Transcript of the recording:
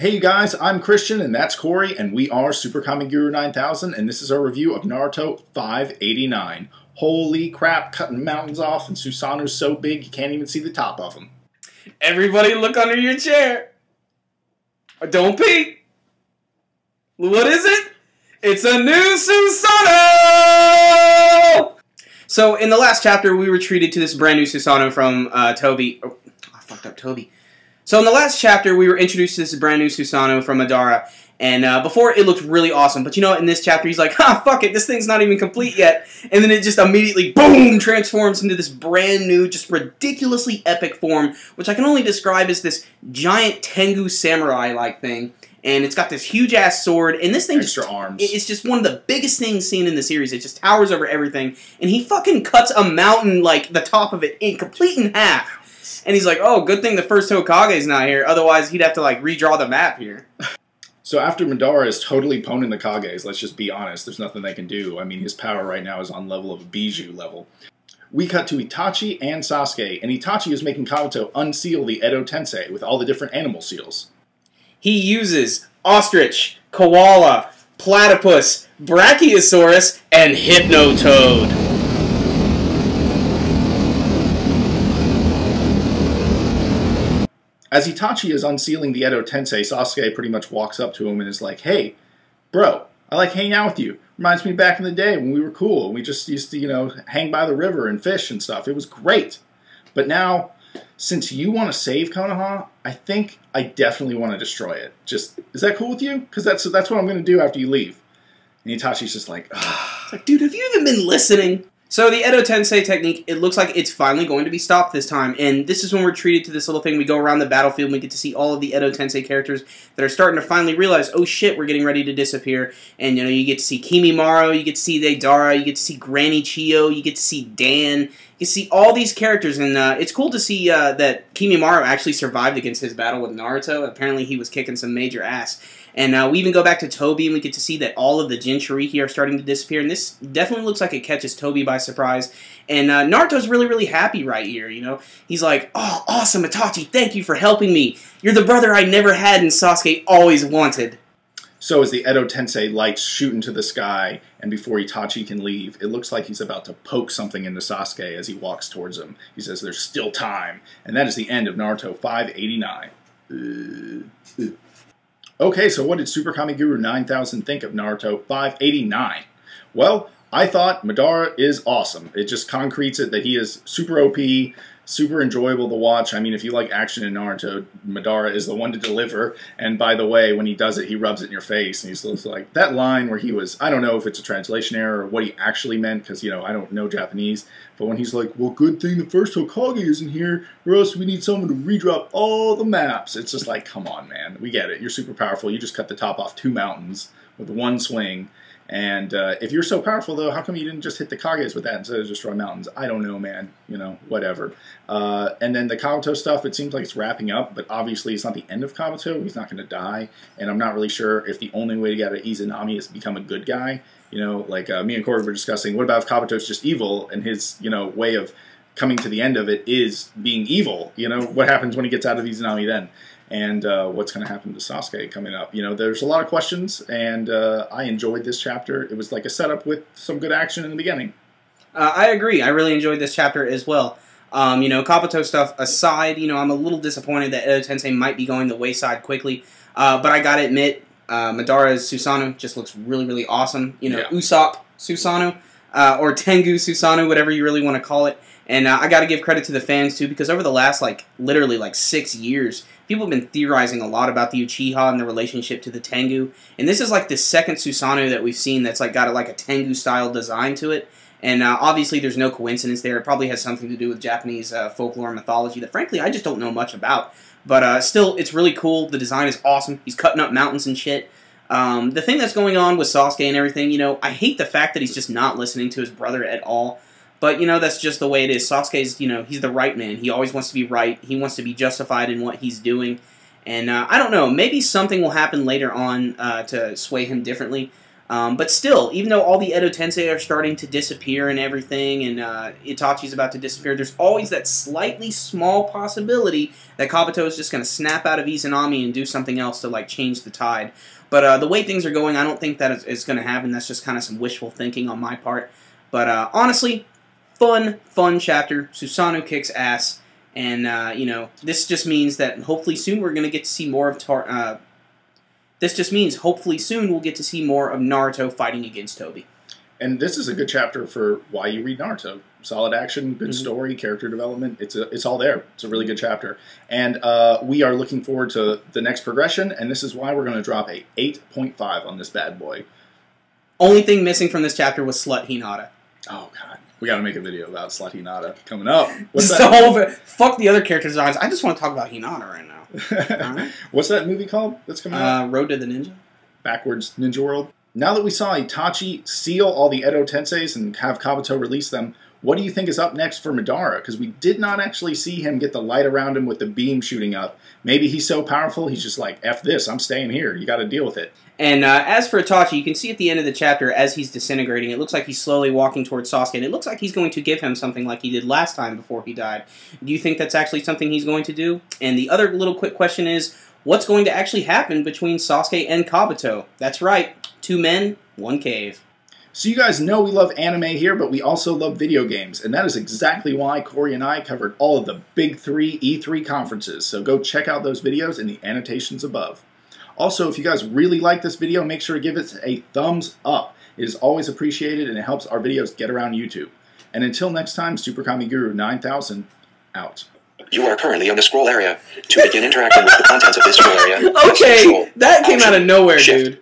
Hey you guys, I'm Christian and that's Corey and we are SuperKamiGuru9000 and this is our review of Naruto 589. Holy crap, cutting mountains off and Susanoo's so big you can't even see the top of him. Everybody look under your chair. Don't peek. What is it? It's a new Susanoo! So in the last chapter we were treated to this brand new Susanoo from Toby. Oh, I fucked up Toby. So in the last chapter, we were introduced to this brand new Susanoo from Madara, and before it looked really awesome, but you know what, in this chapter he's like, ha, fuck it, this thing's not even complete yet, and then it just immediately, boom, transforms into this brand new, just ridiculously epic form, which I can only describe as this giant Tengu samurai-like thing, and it's got this huge-ass sword, and this thing extra arms. It's just one of the biggest things seen in the series. It just towers over everything, and he fucking cuts a mountain, like, the top of it, complete in half. And he's like, oh, good thing the first Hokage's not here. Otherwise, he'd have to, like, redraw the map here. So after Madara is totally poning the Kages, let's just be honest, there's nothing they can do. I mean, his power right now is on level of Bijou level. We cut to Itachi and Sasuke, and Itachi is making Kabuto unseal the Edo Tensei with all the different animal seals. He uses ostrich, koala, platypus, brachiosaurus, and hypnotoad. As Itachi is unsealing the Edo Tensei, Sasuke pretty much walks up to him and is like, hey, bro, I like hanging out with you. Reminds me back in the day when we were cool. We just used to, you know, hang by the river and fish and stuff. It was great. But now, since you want to save Konoha, I think I definitely want to destroy it. Just, is that cool with you? Because that's what I'm going to do after you leave. And Itachi's just like, ugh. It's like, dude, have you even been listening? So the Edo Tensei technique, it looks like it's finally going to be stopped this time, and this is when we're treated to this little thing. We go around the battlefield and we get to see all of the Edo Tensei characters that are starting to finally realize, oh shit, we're getting ready to disappear. And you know, you get to see Kimimaro, you get to see Deidara, you get to see Granny Chiyo, you get to see Dan, you see all these characters, and it's cool to see that Kimimaro actually survived against his battle with Naruto. Apparently he was kicking some major ass. And we even go back to Toby, and we get to see that all of the Jinchuriki are starting to disappear. And this definitely looks like it catches Toby by surprise. And Naruto's really, really happy right here, you know. He's like, oh, awesome, Itachi, thank you for helping me. You're the brother I never had and Sasuke always wanted. So as the Edo Tensei lights shoot into the sky, and before Itachi can leave, it looks like he's about to poke something into Sasuke as he walks towards him. He says, there's still time. And that is the end of Naruto 589. Okay, so what did SuperKamiGuru9000 think of Naruto 589? Well, I thought Madara is awesome. It just concretes it that he is super OP, super enjoyable to watch. I mean, if you like action in Naruto, Madara is the one to deliver. And by the way, when he does it, he rubs it in your face. And he's like, that line where he was, I don't know if it's a translation error or what he actually meant, because, you know, I don't know Japanese. But when he's like, well, good thing the first Hokage isn't here, or else we need someone to redrop all the maps. It's just like, come on, man. We get it. You're super powerful. You just cut the top off 2 mountains with one swing. And if you're so powerful, though, how come you didn't just hit the Kages with that instead of destroy mountains? I don't know, man. You know, whatever. And then the Kabuto stuff, it seems like it's wrapping up, but obviously it's not the end of Kabuto. He's not going to die. And I'm not really sure if the only way to get out of Izanami is to become a good guy. You know, like me and Corey were discussing, what about if Kabuto's just evil and his, you know, way of coming to the end of it is being evil? You know, what happens when he gets out of Izanami then? And what's going to happen to Sasuke coming up? You know, there's a lot of questions, and I enjoyed this chapter. It was like a setup with some good action in the beginning. I agree. I really enjoyed this chapter as well. You know, Kabuto stuff aside, you know, I'm a little disappointed that Edo Tensei might be going the wayside quickly. But I gotta admit, Madara's Susanoo just looks really, really awesome. You know, yeah. Usopp Susanoo, or Tengu Susanoo, whatever you really want to call it. And I gotta give credit to the fans, too, because over the last, like, literally, like, 6 years, people have been theorizing a lot about the Uchiha and the relationship to the Tengu. And this is, like, the second Susanoo that we've seen that's, like, got, like, a Tengu-style design to it. And obviously there's no coincidence there. It probably has something to do with Japanese folklore and mythology that, frankly, I just don't know much about. But still, it's really cool. The design is awesome. He's cutting up mountains and shit. The thing that's going on with Sasuke and everything, you know, I hate the fact that he's just not listening to his brother at all. But, you know, that's just the way it is. Sasuke's, you know, he's the right man. He always wants to be right. He wants to be justified in what he's doing. And I don't know, maybe something will happen later on to sway him differently. But still, even though all the Edo Tensei are starting to disappear and everything, and Itachi's about to disappear, there's always that slightly small possibility that Kabuto is just going to snap out of Izanami and do something else to like change the tide. But the way things are going, I don't think that is going to happen. That's just kind of some wishful thinking on my part. But honestly, fun chapter. Susanoo kicks ass, and you know, this just means that hopefully soon we're going to get to see more of This just means hopefully soon we'll get to see more of Naruto fighting against Toby. And this is a good chapter for why you read Naruto. Solid action, good story, character development. It's all there. It's a really good chapter. And we are looking forward to the next progression, and this is why we're going to drop a 8.5 on this bad boy. Only thing missing from this chapter was Slut Hinata. Oh, God. We got to make a video about Slut Hinata coming up. What's that? Fuck the other character designs. I just want to talk about Hinata right now. Right. What's that movie called that's coming out? Road to the Ninja? Backwards Ninja World. Now that we saw Itachi seal all the Edo Tenseis and have Kabuto release them, what do you think is up next for Madara? Because we did not actually see him get the light around him with the beam shooting up. Maybe he's so powerful, he's just like, F this, I'm staying here. You got to deal with it. And as for Itachi, you can see at the end of the chapter, as he's disintegrating, it looks like he's slowly walking towards Sasuke, and it looks like he's going to give him something like he did last time before he died. Do you think that's actually something he's going to do? And the other little quick question is, what's going to actually happen between Sasuke and Kabuto? That's right, 2 men, 1 cave. So you guys know we love anime here, but we also love video games, and that is exactly why Corey and I covered all of the big 3 E3 conferences, so go check out those videos in the annotations above. Also, if you guys really like this video, make sure to give it a thumbs up. It is always appreciated, and it helps our videos get around YouTube. And until next time, SuperKamiGuru9000, out. You are currently on the scroll area. To begin interacting with the contents of this scroll area, okay, that came out of nowhere, dude.